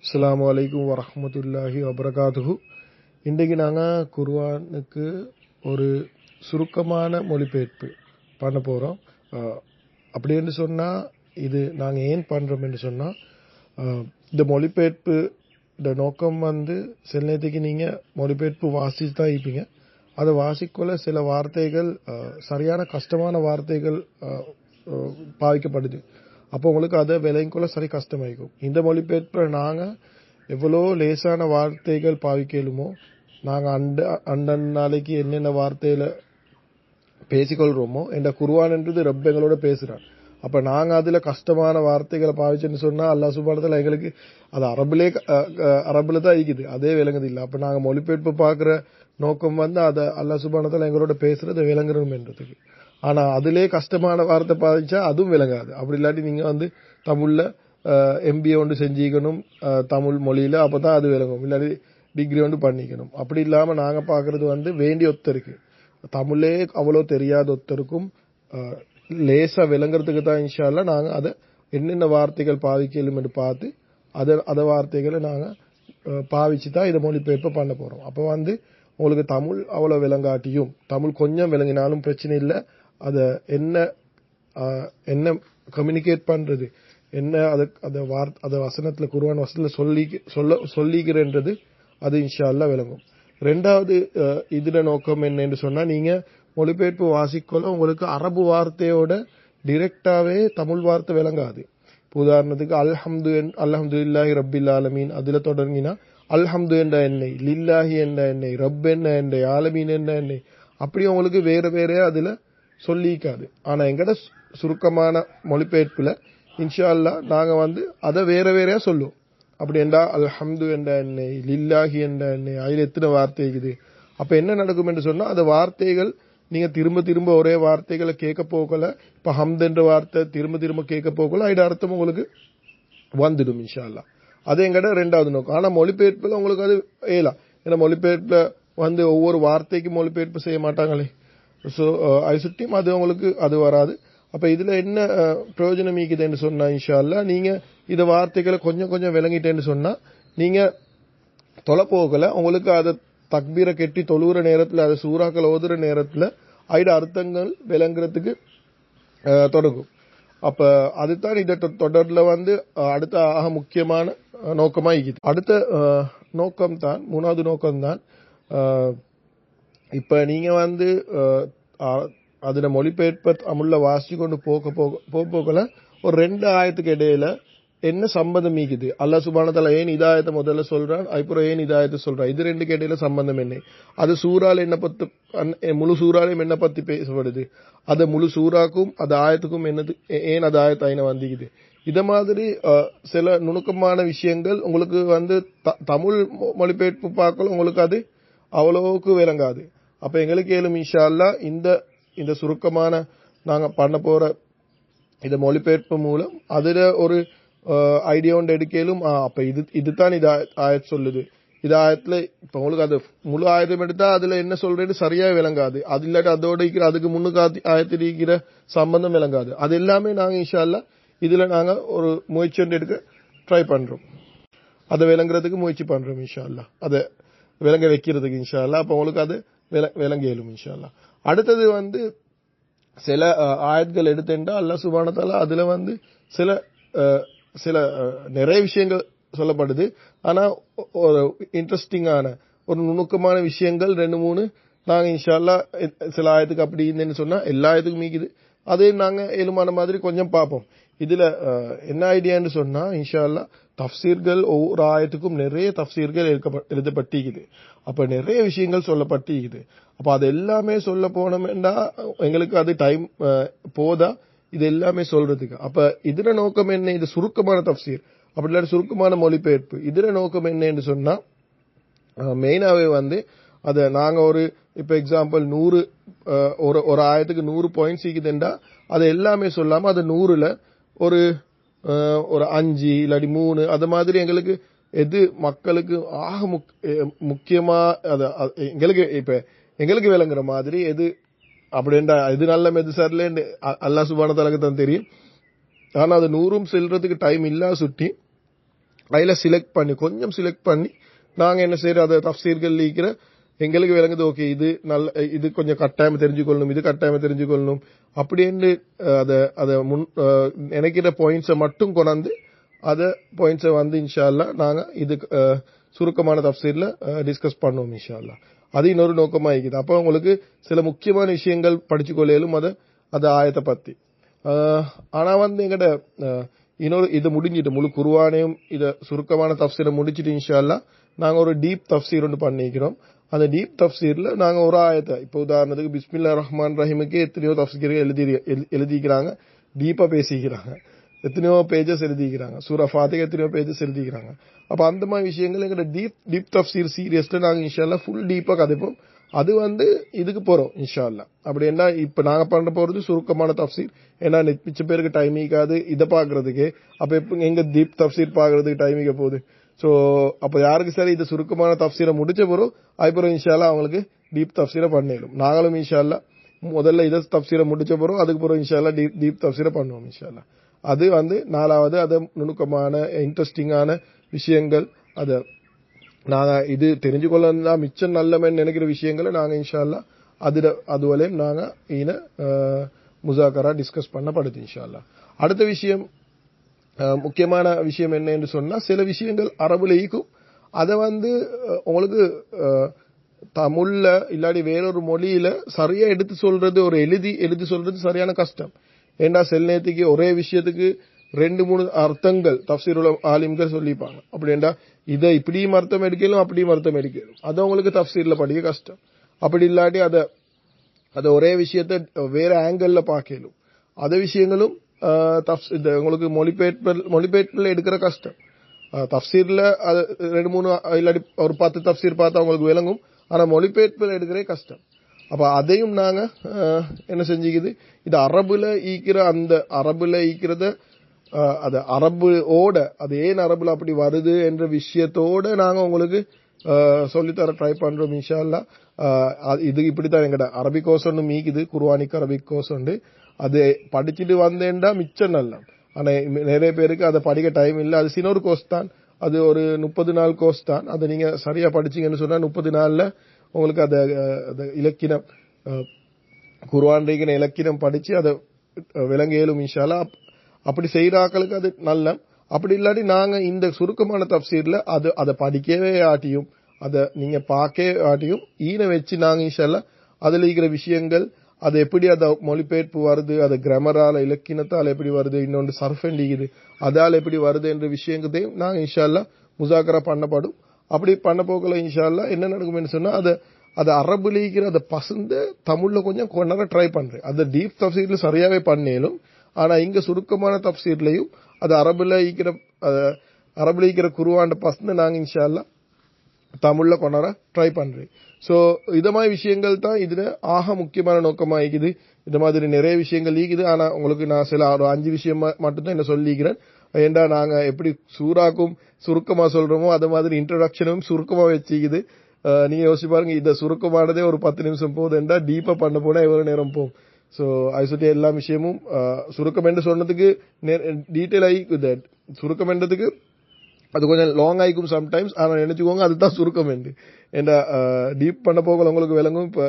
அஸ்ஸலாமு அலைக்கும் வரஹ்மத்துல்லாஹி வபரகாத்துஹு. இன்றைக்கு நாங்கள் குர்ஆனுக்கு ஒரு சுருக்கமான மொழிபெயர்ப்பு பண்ண போகிறோம். அப்படின்னு சொன்னால் இது நாங்கள் ஏன் பண்ணுறோம் என்று சொன்னால், இந்த மொழிபெயர்ப்பு இந்த நோக்கம் சில நேரத்துக்கு நீங்கள் மொழிபெயர்ப்பு வாசித்து தான் இருப்பீங்க. அதை வாசிக்கொள்ள சில வார்த்தைகள் சரியான கஷ்டமான வார்த்தைகள் பாவிக்கப்படுது. அப்போ உங்களுக்கு அதை விலைக்குள்ள சரி கஷ்டமாயிருக்கும். இந்த மொழிபெயர்ப்பில் நாங்கள் எவ்வளோ லேசான வார்த்தைகள் பாவிக்கலுமோ, நாங்கள் அண்ட நாளைக்கு என்னென்ன வார்த்தையில் பேசிக்கொள்கிறோமோ, இந்த குர்ஆன்ன்றது ரப் எங்களோட பேசுகிறான். அப்போ நாங்கள் அதில் கஷ்டமான வார்த்தைகளை பாவிச்சுன்னு சொன்னால் அல்லாஹ் சுப்ஹானஹு வ தஆலா எங்களுக்கு அது அரபில் தான் இருக்குது, அதே விளங்குது இல்லை. அப்போ நாங்கள் மொழிபெயர்ப்பு பார்க்குற நோக்கம் அதை அல்லாஹ் சுப்ஹானஹு வ தஆலா எங்களோட பேசுகிறத விளங்குறோம்ன்றதுக்கு. ஆனால் அதிலே கஷ்டமான வார்த்தை பாதிச்சா அதுவும் விளங்காது. அப்படி இல்லாட்டி நீங்கள் தமிழில் எம்பிஏ ஒன்று செஞ்சுக்கணும் தமிழ் மொழியில், அப்போ தான் அது விளங்கும். இல்லாட்டி டிகிரி ஒன்று பண்ணிக்கணும். அப்படி இல்லாமல் நாங்கள் பார்க்குறது வேண்டிய ஒருத்தருக்கு, தமிழே அவ்வளோ தெரியாத ஒருத்தருக்கும் லேசாக விளங்குறதுக்கு தான் இன்ஷா அல்லாஹ் நாங்கள் அதை என்னென்ன வார்த்தைகள் பாவிக்கலும் என்று பார்த்து அதை வார்த்தைகளை நாங்கள் பாவிச்சு தான் இதை மொழிபெயர்ப்பு பண்ண போகிறோம். அப்போ உங்களுக்கு தமிழ் அவ்வளோ விளங்காட்டியும், தமிழ் கொஞ்சம் விளங்கினாலும் பிரச்சனை இல்லை. அதை என்ன கம்யூனிகேட் பண்ணுறது, என்ன அதை வசனத்தில் குர்ஆன் வசனத்தில் சொல்லிக்கிறன்றது அது இன்ஷா அல்லாஹ் விளங்கும். ரெண்டாவது இதில் நோக்கம் என்னன்னு சொன்னால், நீங்கள் மொழிபெயர்ப்பு வாசிக்கொள்ள உங்களுக்கு அரபு வார்த்தையோட டிரெக்டாகவே தமிழ் வார்த்தை விளங்காது. உதாரணத்துக்கு அல்ஹம்துலில்லாஹி ரப்பில் ஆலமீன் அதில் தொடங்கினா அல்ஹம்து என்ற எண்ணெய், லில்லாஹி என்ற எண்ணெய், ரப் என்ன எண்ணெய், ஆலமீன் என்ற எண்ணெய், அப்படி உங்களுக்கு வேற அதில் சொல்லிக்காது. ஆனால் எங்கட சுருக்கமான மொழிபெயர்ப்பில் இன்ஷா அல்லாஹ் நாங்கள் அதை வேறையா சொல்லுவோம். அப்படி என்றா அல்ஹம்து என்ற எண்ணெய், லில்லாஹி என்ற எண்ணெய், அதில் எத்தனை வார்த்தை இருக்குது. அப்போ என்ன நடக்கும் என்று சொன்னால், அந்த வார்த்தைகள் நீங்கள் திரும்ப ஒரே வார்த்தைகளை கேட்க போகல. இப்போ ஹம்த் என்ற வார்த்தை திரும்ப கேட்க போகல, அதோட அர்த்தம் உங்களுக்கு வந்துடும் இன்ஷா அல்லாஹ். அது எங்கட ரெண்டாவது நோக்கம். ஆனால் மொழிபெயர்ப்பில் உங்களுக்கு அது ஏலாம். ஏன்னா மொழிபெயர்ப்பில் ஒவ்வொரு வார்த்தைக்கு மொழிபெயர்ப்பு செய்ய மாட்டாங்களே. ஸோ அது சுற்றியும் அது உங்களுக்கு அது வராது. அப்போ இதில் என்ன பிரயோஜனம் இருக்குதுன்னு சொன்னால், இன்ஷா அல்லாஹ் நீங்கள் இதை வார்த்தைகளை கொஞ்சம் விளங்கிட்டேன்னு சொன்னால், நீங்கள் தொலை போகல உங்களுக்கு அதை தக்பீரை கெட்டி தொழுகிற நேரத்தில், அதை சூறாக்கள் ஓதுற நேரத்தில் அதோட அர்த்தங்கள் விளங்குறதுக்கு தொடங்கும். அப்போ அதுதான் இதை தொடரில் அடுத்த ஆக முக்கியமான நோக்கமாக இருக்குது. அடுத்த நோக்கம்தான், மூணாவது நோக்கம்தான், இப்போ நீங்கள் அதில் மொழிபெயர்ப்ப தமிழில் வாசி கொண்டு போகல ஒரு 2 ஆயத்துக்கு இடையில என்ன சம்பந்தம் இருக்குது, அல்லாஹ் சுப்ஹானஹு வ தஆலா ஏன் இதாயத்தை முதல்ல சொல்றான், அப்புறம் ஏன் இதாயத்தை சொல்றான், இது ரெண்டுக்கு இடையில சம்பந்தம் என்ன, அது சூறால என்ன பத்தி, முழு சூறாலையும் என்ன பத்தி பேசப்படுது, அது முழு சூறாக்கும் அது ஆயத்துக்கும் என்னது, ஏன் அது ஆயத்து ஆயின வந்திக்குது. இத மாதிரி சில நுணுக்கமான விஷயங்கள் உங்களுக்கு தமிழ் மொழிபெயர்ப்பு பார்க்கல உங்களுக்கு அது அவ்வளவுக்கு விளங்காது. அப்ப எங்களுக்கு ஏலும் இன்ஷா அல்லாஹ் இந்த சுருக்கமான நாங்க பண்ண போற இந்த மொழிபெயர்ப்பு மூலம் அதுல ஒரு ஐடியா ஒன்று எடுக்கலும். அப்ப இதுதான் இது ஆயத் சொல்லுது, இது ஆயத்துல இப்ப உங்களுக்கு அது முழு ஆயத்தம் எடுத்தா அதுல என்ன சொல்றேன்னு சரியா விளங்காது. அது இல்லாட்டி அதோட இருக்கிற அதுக்கு முன்னுக்கு ஆயத்தில் இருக்கிற சம்பந்தம் விளங்காது. அது எல்லாமே நாங்க இன்ஷா அல்லாஹ் இதுல நாங்க ஒரு முயற்சி ஒன்று எடுக்க ட்ரை பண்றோம். அதை விளங்குறதுக்கு முயற்சி பண்றோம் இன்ஷா அல்லாஹ், அதை விளங்க வைக்கிறதுக்கு இன்ஷா அல்லாஹ். அப்ப உங்களுக்கு அது விளங்கியலும் இன்ஷா அல்லாஹ். அடுத்தது சில ஆயத்கள் எடுத்துட்டா அல்லாஹ் சுப்ஹானஹு வ தஆலா அதுல சில நிறைய விஷயங்கள் சொல்லப்படுது. ஆனா ஒரு இன்ட்ரெஸ்டிங்கான ஒரு நுணுக்கமான விஷயங்கள் 2-3 நாங்க இன்ஷா அல்லாஹ் சில ஆயத்துக்கு அப்படி இருந்தேன்னு சொன்னா எல்லா ஆயத்துக்கும் மீக்குது, அதையும் நாங்க ஏழுமான மாதிரி கொஞ்சம் பார்ப்போம். இதுல என்ன ஐடியான்னு சொன்னா, இன்ஷா அல்லாஹ் தஃப்சீர்கள் ஒவ்வொரு ஆயத்துக்கும் நிறைய தஃப்சீர்கள் எழுதப்பட்டிருக்குது. அப்ப நிறைய விஷயங்கள் சொல்லப்பட்டிருக்குது. அப்ப அது எல்லாமே சொல்ல போனோம்னா எங்களுக்கு அது டைம் போதா இது எல்லாமே சொல்றதுக்கு. அப்ப இதுல நோக்கம் என்ன, இது சுருக்கமான தஃப்சீர், அப்படி இல்லாட்டி சுருக்கமான மொழிபெயர்ப்பு. இதுல நோக்கம் என்னன்னு சொன்னா, மெயினாவே அதை நாங்க ஒரு இப்ப எக்ஸாம்பிள் 100 ஒரு ஆயத்துக்கு 100 பாயிண்ட்ஸ் இருக்குதுண்டா அது எல்லாமே சொல்லாம அது 100ல ஒரு 5 இல்லாட்டி 3 அது மாதிரி எங்களுக்கு எது மக்களுக்கு ஆக முக்கியமா எங்களுக்கு விளங்குற மாதிரி எது அப்படின்றா இது நல்ல மெது சரியில்லை அல்லாஹ் சுப்ஹானஹு வ தஆலாக்கு தான் தெரியும். ஆனா அது 100ம் செல்றதுக்கு டைம் இல்லா சுட்டி அதில் செலக்ட் பண்ணி கொஞ்சம் செலக்ட் பண்ணி நாங்கள் என்ன செய்யறோம், அதை தஃப்சீர்கள் இருக்கிற எங்களுக்கு விளங்குது. ஓகே, இது நல்ல, இது கொஞ்சம் கட்டாயம் தெரிஞ்சுக்கொள்ளணும், இது கட்டாயம் தெரிஞ்சுக்கொள்ளணும் அப்படின்னு அதை நினைக்கிற பாயிண்ட்ஸை மட்டும் கொண்டாந்து அதை பாயிண்ட்ஸை வந்து இன்ஷா அல்லாஹ் நாங்கள் இது சுருக்கமான தஃப்சீர்ல டிஸ்கஸ் பண்ணுவோம் இன்ஷா அல்லாஹ். அது இன்னொரு நோக்கமாக இருக்குது. அப்போ உங்களுக்கு சில முக்கியமான விஷயங்கள் படிச்சு கொள்ளையிலும் அதை ஆயத்தை பற்றி. ஆனா வந்து எங்கட இன்னொரு இது முடிஞ்சிட்டு முழு குர்ஆனையும் இதை சுருக்கமான தஃப்சீரை முடிச்சிட்டு இன்ஷா அல்லாஹ் நாங்க ஒரு டீப் தஃப்சீர் ஒன்று பண்ணிக்கிறோம். அந்த டீப் தஃப்சீர்ல நாங்க ஒரு ஆயத்தை, இப்போ உதாரணத்துக்கு பிஸ்மில்லாஹிர் ரஹ்மானிர் ரஹீமுக்கு எத்தனையோ தஃப்சீர்கள் எழுதிக்கிறாங்க, டீப்பா பேசிக்கிறாங்க, எத்தனையோ பேஜஸ் எழுதிக்கிறாங்க, சூரா ஃபாத்திஹா எத்தனையோ பேஜஸ் எழுதிக்கிறாங்க. அப்ப அந்த மாதிரி விஷயங்கள் எங்க டீப் தஃப்சீர் சீரியஸ்ல நாங்க இன்ஷா அல்லாஹ் ஃபுல் டீப்பா கதைப்போம். அது வந்து இதுக்கு போறோம் இன்ஷா அல்லாஹ். அப்படி என்ன இப்ப நாங்க பண்ண போறது சுருக்கமான தஃப்சீர். ஏன்னா மிச்ச பேருக்கு டைம் இருக்காது இதை பாக்குறதுக்கு. அப்ப எப்ப எங்க டீப் தஃப்சீர் பாக்குறதுக்கு டைம் இருக்க போகுது. சோ அப்ப யாருக்கு சரி இது சுருக்கமான தஃப்சீரை முடிச்ச போறோம், அதுக்கப்புறம் இன்ஷா அல்லாஹ் அவங்களுக்கு டீப் தஃப்சீரை பண்ணிடும். நாங்களும் இன்ஷா அல்லாஹ் முதல்ல இதை தஃப்சீரை முடிச்ச போறோம், அதுக்கப்புறம் இன்ஷா அல்லாஹ் டீப் தஃப்சீரை பண்ணுவோம் இன்ஷா அல்லாஹ். அது வந்து நாலாவது அது நுணுக்கமான இன்ட்ரெஸ்டிங்கான விஷயங்கள். அதை நாங்க இது தெரிஞ்சு கொள்ளா மிச்சம் நல்லமென்னு நினைக்கிற விஷயங்களை நாங்க இன்ஷா அல்லாஹ் அதுவரையும் நாங்க முசாக்கரா டிஸ்கஸ் பண்ணப்படுது இன்ஷா அல்லாஹ். அடுத்த விஷயம், முக்கியமான விஷயம் என்ன என்று சொன்னா, சில விஷயங்கள் அரபுல ஈக்கும், அதை வந்து உங்களுக்கு தமிழ்ல இல்லாட்டி வேறொரு மொழியில சரியா எடுத்து சொல்றது, ஒரு எழுதி சொல்றது சரியான கஷ்டம். ஏண்டா சில நேரத்துக்கு ஒரே விஷயத்துக்கு 2-3 அர்த்தங்கள் தஃப்சீர் ஆலிம்கள் சொல்லிப்பாங்க. அப்படின்னா இதை இப்படியும் அர்த்தம் எடுக்கலும் அப்படியும் அர்த்தம் எடுக்கலும், அது உங்களுக்கு தஃப்சீர்ல படிக்க கஷ்டம். அப்படி இல்லாட்டி அதை ஒரே விஷயத்த வேற ஆங்கிள் பார்க்கலும், அதே விஷயங்களும் உங்களுக்கு மொழிபெயர்ப்புல எடுக்கிற கஷ்டம். தஃப்சீர்ல 2-3 இல்லாட்டி ஒரு 10 தஃப்சீர் பார்த்தா உங்களுக்கு விளங்கும், ஆனா மொழிபெயர்ப்புல எடுக்கிறே கஷ்டம். அப்ப அதையும் நாங்க என்ன செஞ்சுக்குது, இது அரபுல ஈக்கிறத அது அரபுவோட, அது ஏன் அரபுல அப்படி வருது என்ற விஷயத்தோட நாங்க உங்களுக்கு சொல்லித்தர ட்ரை பண்றோம் இன்ஷா அல்லாஹ். இது இப்படித்தான் எங்கட அரபிக் கோர்ஸ் ஒன்று மீக்குது, குர்ஆனிக் அரபிக் கோர்ஸ் உண்டு. அது படிச்சுட்டு வந்தேன்டா மிச்சம் நல்லா. ஆனா நிறைய பேருக்கு அதை படிக்க டைம் இல்லை. அது சின்னொரு கோர்ஸ் தான், அது ஒரு 30 நாள் கோர்ஸ் தான். அதை நீங்க சரியா படிச்சீங்கன்னு சொன்னா 30 நாள்ல உங்களுக்கு அதை இலக்கினம் குர்ஆன் இலக்கினம் படிச்சு அதை விளங்கியலும் இன்ஷா அல்லாஹ். அப்படி செய்யறாக்களுக்கு அது நல்ல. அப்படி இல்லாட்டி நாங்க இந்த சுருக்கமான தஃப்சீர்ல அதை படிக்கவே ஆட்டியும் அதை நீங்க பார்க்கவே ஆட்டியும் ஈன வச்சு நாங்க இன்ஷா அல்லாஹ் அதுல இருக்கிற விஷயங்கள், அது எப்படி அதை மொழிபெயர்ப்பு வருது, அது கிராமரால இலக்கினத்தால் எப்படி வருது, இன்னொன்று சர்ஃபண்டிக்குது அதால் எப்படி வருது என்ற விஷயங்களையும் நாங்க இன்ஷா அல்லாஹ் முசாக்கரா பண்ணப்படும். அப்படி பண்ண போகல இன்ஷா அல்லாஹ் என்ன நடக்கும்னு சொன்னா, அது அரபுல இருக்கிற அதை பசந்து தமிழ்ல கொஞ்சம் கொண்டாட ட்ரை பண்றேன். அது டீப் தஃப்சீர்ல சரியாவே பண்ணேலும், ஆனா இங்க சுருக்கமான தஃப்சீர்லயும் அது அரபுல ஈக்கிற குர்ஆன் பசந்து நாங்க இன்ஷா அல்லாஹ் தமிழ்ல கொண்டாட ட்ரை பண்றேன். சோ இத மாதிரி விஷயங்கள் தான் இதுல ஆக முக்கியமான நோக்கமா இருக்குது. இந்த மாதிரி நிறைய விஷயங்கள் ஈக்குது. ஆனா உங்களுக்கு நான் சில ஒரு 5 விஷயம் மட்டும்தான் என்ன சொல்லிக்கிறேன். ஏண்டா நாங்க எப்படி சூறாக்கும் சுருக்கமா சொல்றோமோ அது மாதிரி இன்ட்ரோடக்ஷனும் சுருக்கமா வச்சுக்குது. நீங்க யோசிச்சு பாருங்க, இதை சுருக்கமானதே ஒரு 10 நிமிஷம் போகுதுண்டா, டீப்பா பண்ண போனா எவ்வளவு நேரம் போகும். சோ அது சொல்லி எல்லா விஷயமும் சுருக்கம் என்று சொன்னதுக்கு டீட்டெயில் ஆகி சுருக்கம் என்றதுக்கு அது கொஞ்சம் லாங் ஆயிக்கும் சம்டைம்ஸ். ஆனா நினைச்சுக்கோங்க அதுதான் சுருக்கம் என்று. ஏன்னா டீப் பண்ண போகல உங்களுக்கு விளங்கும். இப்ப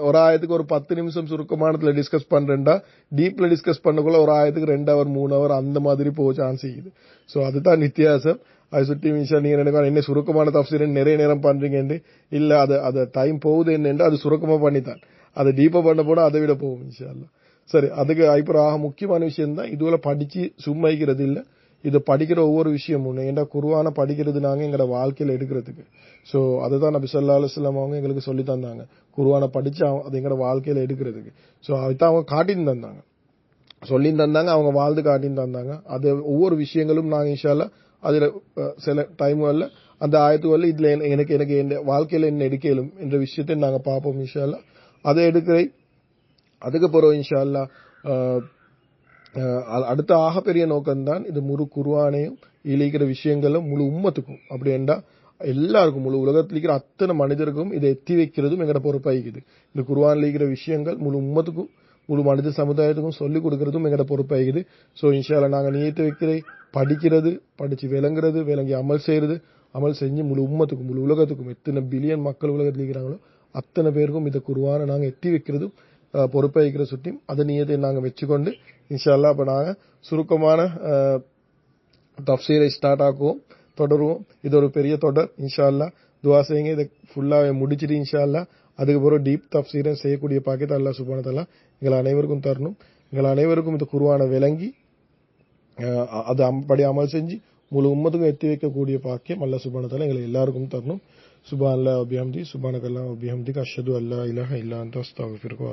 ஒரு ஆயத்துக்கு ஒரு 10 நிமிஷம் சுருக்கமானதுல டிஸ்கஸ் பண்றேன்டா, டீப்ல டிஸ்கஸ் பண்ணக்குள்ள ஒரு ஆயத்துக்கு 2 hour 3 hour அந்த மாதிரி போக சான்ஸ் இருக்குது. சோ அதுதான் வித்தியாசம். அது சுற்றி விஷயம் நீங்க நினைக்கலாம் என்ன சுருக்கமான தஃப்சீர் நிறைய நேரம் பண்றீங்க, இல்ல அது டைம் போகுது என்ன, அது சுருக்கமா பண்ணித்தான். அதை டீப்பா பண்ண போனா அதை விட போகும் இன்ஷா அல்லாஹ். சரி, அதுக்கு அப்புறம் முக்கியமான விஷயம் தான் இதுல படிச்சு சும்மைக்கிறது இல்ல, இதை படிக்கிற ஒவ்வொரு விஷயமும். ஏன்னா குர்ஆனை படிக்கிறது நாங்க எங்களோட வாழ்க்கையில எடுக்கிறதுக்கு. சோ அதுதான் நபி ஸல்லல்லாஹு அலைஹி வஸல்லம் அவங்க எங்களுக்கு சொல்லி தந்தாங்க, குர்ஆனை படிச்சு அது எங்களோட வாழ்க்கையில எடுக்கிறதுக்கு. சோ அதுதான் அவங்க காட்டின்னு தந்தாங்க, சொல்லி தந்தாங்க, அவங்க வாழ்ந்து காட்டின்னு தந்தாங்க. அது ஒவ்வொரு விஷயங்களும் நாங்க இன்ஷா அல்லாஹ் அதுல சில டைம்ல அந்த ஆயத்துவல்ல இதுல எனக்கு என் வாழ்க்கையில என்ன எடுக்கலும் என்ற விஷயத்தை நாங்க பார்ப்போம் இன்ஷா அல்லாஹ். அதை எடுக்கிற அதுக்கு பிறகு இன்ஷா அல்லாஹ் அடுத்த ஆகப்பெரிய நோக்கம்தான் இது முழு குர்ஆனையும் இழிக்கிற விஷயங்களும் முழு உம்மத்துக்கும். அப்படி என்றா எல்லாருக்கும் முழு உலகத்தில் இருக்கிற அத்தனை மனிதருக்கும் இதை எத்தி வைக்கிறதும் எங்கட பொறுப்பாயிக்குது. இந்த குர்ஆன்ல இருக்கிற விஷயங்கள் முழு உம்மத்துக்கும் முழு மனித சமுதாயத்துக்கும் சொல்லிக் கொடுக்கறதும் எங்களோட பொறுப்பாகுது. ஸோ இன்ஷா அல்லாஹ் நாங்கள் நியத்து வைக்கிறது படிக்கிறது, படிச்சு விளங்குறது, விளங்கி அமல் செய்யறது, அமல் செஞ்சு முழு உம்மத்துக்கும் முழு உலகத்துக்கும் எத்தனை பில்லியன் மக்கள் உலகத்தில் இருக்கிறாங்களோ அத்தனை பேருக்கும் இந்த குர்ஆனை நாங்கள் எத்தி வைக்கிறதும் பொறுப்பாகிக்கிற சுட்டியும் அதை நியத்தை நாங்கள் வச்சுக்கொண்டு இன்ஷா அல்லாஹ் அப்போ நாங்கள் சுருக்கமான தஃப்சீரை ஸ்டார்ட் ஆக்குவோம், தொடருவோம். இது ஒரு பெரிய தொடர். இன்ஷா அல்லாஹ் துஆ செய்யுங்க. இதை ஃபுல்லாக முடிச்சுட்டு இன்ஷா அல்லாஹ் அதுக்கப்புறம் டீப் தஃப்சீரை செய்யக்கூடிய பாக்கியத்தை அல்லாஹ் சுப்ஹானஹு வ தஆலா எங்கள் அனைவருக்கும் தரணும். எங்கள் அனைவருக்கும் இந்த குர்ஆனை விளங்கி அது படி அமல் செஞ்சு முழு உம்மத்துக்கும் எத்தி வைக்கக்கூடிய பாக்கியம் அல்லாஹ் சுப்ஹானஹு வ தஆலா எங்களை எல்லாருக்கும் தரணும். சுப்ஹானல்லாஹி வ பிஹம்தி, சுப்ஹானக்கல்லாஹி வ பிஹம்திக, அஷ்ஹது அல்லா இலாஹ இல்லா அன்த, அஸ்தக்ஃபிருக.